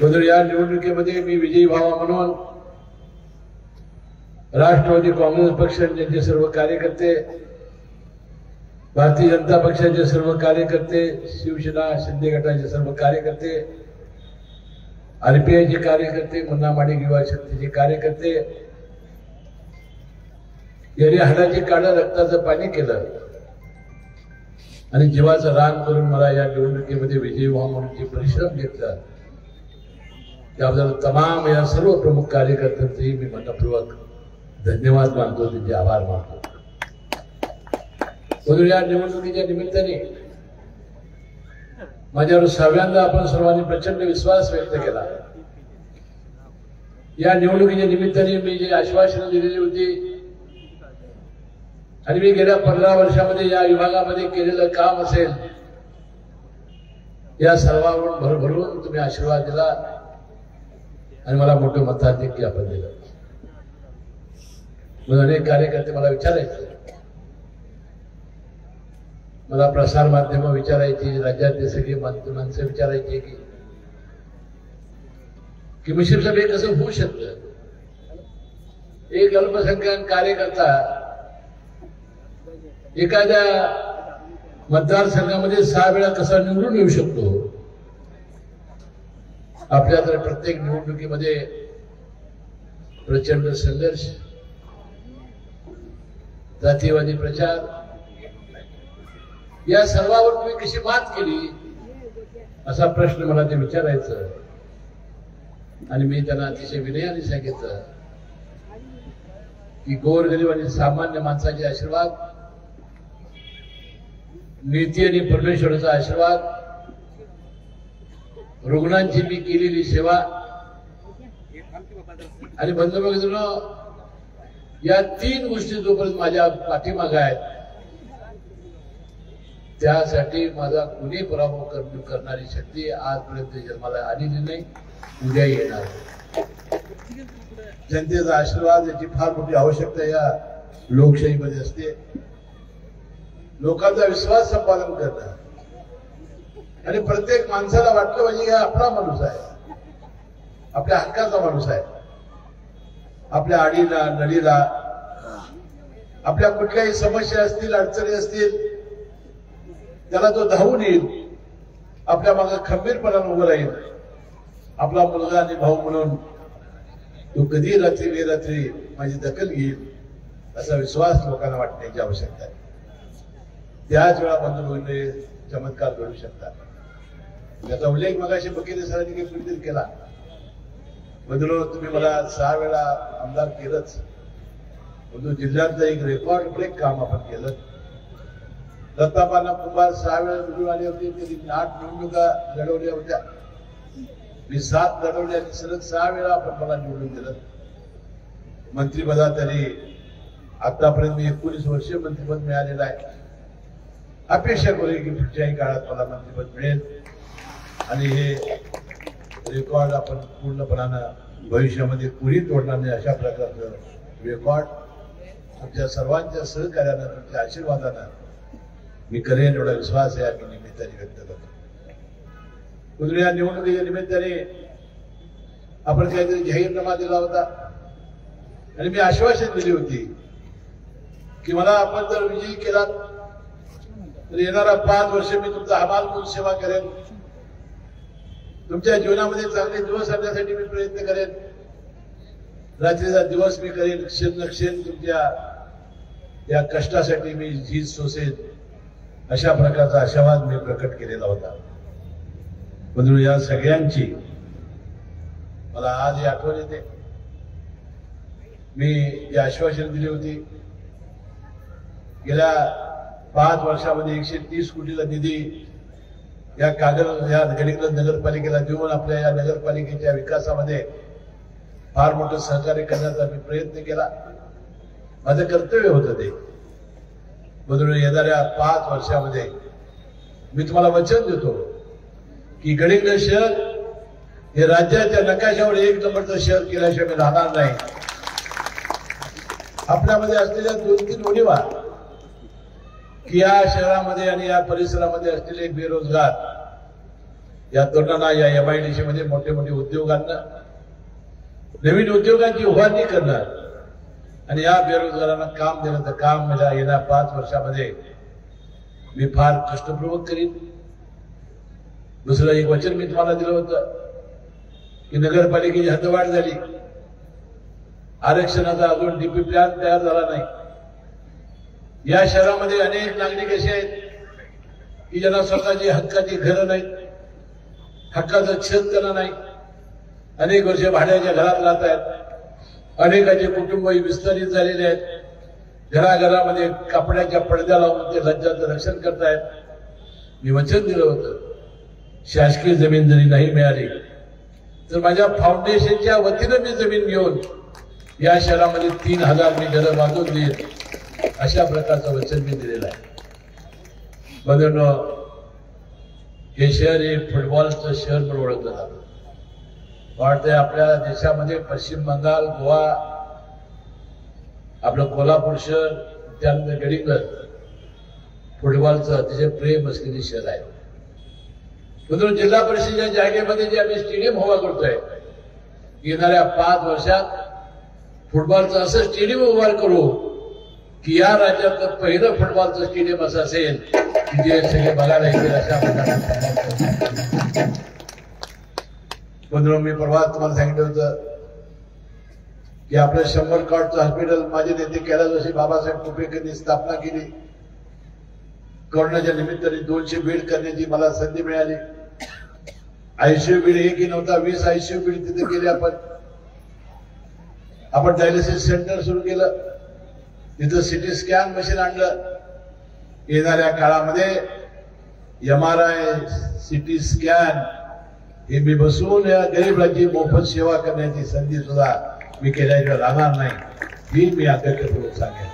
बदल या निवडणुकीमध्ये मी विजयी व्हावा म्हणून राष्ट्रवादी काँग्रेस पक्षाचे सर्व कार्यकर्ते, भारतीय जनता पक्षाचे सर्व कार्यकर्ते, शिवसेना शिंदे गटाचे सर्व कार्यकर्ते, आरपीआयचे कार्यकर्ते, मुन्ना माडिक युवा शक्तीचे कार्यकर्ते यांनी हाडाची काढा रक्ताचं पाणी केलं आणि जीवाचं रान करून मला या निवडणुकीमध्ये विजयी व्हावा म्हणून जे परिश्रम घेतला त्याबद्दल तमाम या सर्व प्रमुख कार्यकर्त्यांचेही मी मनपूर्वक धन्यवाद मानतो, त्यांचे आभार मानतो। म्हणून या निवडणुकीच्या निमित्ताने माझ्यावर सगळ्यांना आपण सर्वांनी प्रचंड विश्वास व्यक्त केला। या निवडणुकीच्या निमित्ताने मी जी आश्वासनं दिलेली होती आणि मी गेल्या 15 वर्षामध्ये या विभागामध्ये केलेलं काम असेल या सर्वांवर भरभरून तुम्ही आशीर्वाद दिला आणि मला मोठं मताधिक्य आपण दिलं। म्हणून अनेक कार्यकर्ते मला विचारायचे, मला प्रसार माध्यम विचारायची, राज्यातले सगळे माणसं विचारायचे की मुश्रीफ साहेब हे कसं होऊ शकतं, एक अल्पसंख्याक कार्यकर्ता एखाद्या मतदारसंघामध्ये 6 वेळा कसा निवडून येऊ शकतो। आपल्या तर प्रत्येक निवडणुकीमध्ये प्रचंड संघर्ष, जातीयवादी प्रचार, या सर्वावर तुम्ही कशी मात केली असा प्रश्न मला ते विचारायचं आणि मी त्यांना अतिशय विनयाने सांगितलं की गोरगरीब आणि सामान्य माणसाचे आशीर्वाद, नीती आणि परमेश्वराचा आशीर्वाद, रुग्णांची मी केलेली सेवा आणि बंधुभगिनींनो या 3 गोष्टी जोपर्यंत माझ्या पाठीमागे आहेत त्यासाठी माझा कुणी पराभव करणारी शक्ती आजपर्यंत जन्माला आलेली नाही, उद्या येणार। जनतेचा आशीर्वाद याची फार मोठी आवश्यकता या लोकशाहीमध्ये असते। लोकांचा विश्वास संपादन करणं आणि प्रत्येक माणसाला वाटलं पाहिजे की हा आपला माणूस आहे, आपल्या हक्काचा माणूस आहे, आपल्या आडीला नडीला, आपल्या कुठल्याही समस्या असतील, अडचणी असतील त्याला तो धावून येईल, आपल्या मागे खंबीरपणाने उभं राहील, आपला मुलगा आणि भाऊ म्हणून तो कधी रात्री बेरात्री माझी दखल घेईल असा विश्वास लोकांना वाटण्याची आवश्यकता आहे। त्याच वेळा बंधुभगिनी चमत्कार घडू शकतात। त्याचा उल्लेख मगाशी बकीरे सरांनी काही केला। बंधुनो तुम्ही मला 6 वेळा आमदार केलंच, परंतु जिल्ह्यातलं एक रेकॉर्ड ब्रेक काम आपण केलं। दत्तापाना कुंभार 6 वेळा निवडून आले होते, त्यांनी 8 निवडणुका लढवल्या होत्या, मी 7 लढवल्या आणि सलग 6 वेळा आपण मला निवडून दिलं। मंत्रिपदात त्यांनी आतापर्यंत मी 19 वर्ष मंत्रिपद मिळालेलं आहे। अपेक्षा करू की पुढच्याही काळात मला मंत्रिपद मिळेल आणि हे रेकॉर्ड आपण पूर्णपणानं भविष्यामध्ये पुरी तोडणार नाही अशा प्रकारचं रेकॉर्ड तुमच्या सर्वांच्या सहकार्यानं, तुमच्या आशीर्वादानं मी करेन एवढा विश्वास आहे मी निमित्ताने व्यक्त करतो। या निवडणुकीच्या निमित्ताने आपण काहीतरी जाहीरनामा दिला होता आणि मी आश्वासन दिली होती की मला आपण जर विजयी केला तर येणारा 5 वर्ष मी तुमचा हमाल म्हणून सेवा करेन, तुमच्या जीवनामध्ये चांगले दिवस आणण्यासाठी मी प्रयत्न करेन, रात्रीचा दिवस मी करेन, क्षण क्षण तुमच्या या कष्टासाठी मी झीज सोसेन अशा प्रकारचा आशावाद मी प्रकट केलेला होता। म्हणून या सगळ्यांची मला आज आठवण येते। मी जी आश्वासन दिली होती गेल्या 5 वर्षामध्ये 130 कोटीला निधी या गडिंग्लज नगरपालिकेला देऊन आपल्या या नगरपालिकेच्या विकासामध्ये फार मोठं सहकार्य करण्याचा मी प्रयत्न केला, माझं कर्तव्य होतं ते। म्हणून येणाऱ्या 5 वर्षामध्ये मी तुम्हाला वचन देतो की गडिंग्लज शहर हे राज्याच्या नकाशावर 1 नंबरचं शहर केल्याशिवाय मी राहणार नाही। आपल्यामध्ये असलेल्या 2-3 उणीवा की या शहरामध्ये आणि या परिसरामध्ये असलेले बेरोजगार या तरुणांना या MIDC मध्ये मोठे मोठे उद्योगांना नवीन उद्योगांची उभारणी करणार आणि या बेरोजगारांना काम देण्याचं काम मला येत्या 5 वर्षामध्ये मी फार कष्टपूर्वक करीन. दुसरं एक वचन मी तुम्हाला दिलं होतं की नगरपालिकेची हद्दवाढ झाली, आरक्षणाचा अजून DP प्लॅन तयार झाला नाही. या शहरामध्ये अनेक नागरिक असे आहेत की ज्यांना स्वतःची हक्काची घरं नाहीत, हक्काचं छत त्यांना नाही, अनेक वर्ष भाड्याच्या घरात राहत आहेत, अनेकाचे कुटुंब विस्तारित झालेले आहेत, घराघरामध्ये कापड्याच्या पडद्या लावून ते राज्याचं रक्षण करतायत. मी वचन दिलं होतं शासकीय जमीन जरी नाही मिळाली तर माझ्या फाउंडेशनच्या वतीनं मी जमीन घेऊन या शहरामध्ये 3000 मी घरं बांधून देईन, अशा प्रकारचं वचन मी दिलेलं आहे. बंधूंनो, हे शहर हे फुटबॉलचं शहर म्हणून ओळखलं जातं. वाटतंय आपल्या देशामध्ये पश्चिम बंगाल, गोवा, आपलं कोल्हापूर शहर, त्यानंतर गडिंग्लज फुटबॉलचं अतिशय प्रेम असलेली शहर आहे. म्हणून जिल्हा परिषदेच्या जागेमध्ये जे आम्ही स्टेडियम उभा करतोय, येणाऱ्या 5 वर्षात फुटबॉलचं असं स्टेडियम उभा करू की या राज्यातलं पहिलं फुटबॉलचं स्टेडियम असं असेल की जे सगळे बघायला येतील अशा प्रकारचं. म्हणून मी परवा तुम्हाला सांगितलं होतं की आपलं 100 कॉटचं हॉस्पिटल माझे नेते कैलासवासी बाबासाहेब कुपेकरांनी स्थापना केली. कोरोनाच्या निमित्ताने 200 बेड करण्याची मला संधी मिळाली. ICU बेड एकही नव्हता, 20 ICU बेड तिथे केले. आपण डायलिसिस सेंटर सुरू केलं, तिथं CT स्कॅन मशीन आणलं. येणाऱ्या काळामध्ये MRI, CT स्कॅन हे मी बसून या गरीबांची मोफत सेवा करण्याची संधी सुद्धा मी केल्याशिवाय राहणार नाही, ही मी अध्यक्षपूर्वक सांगेन.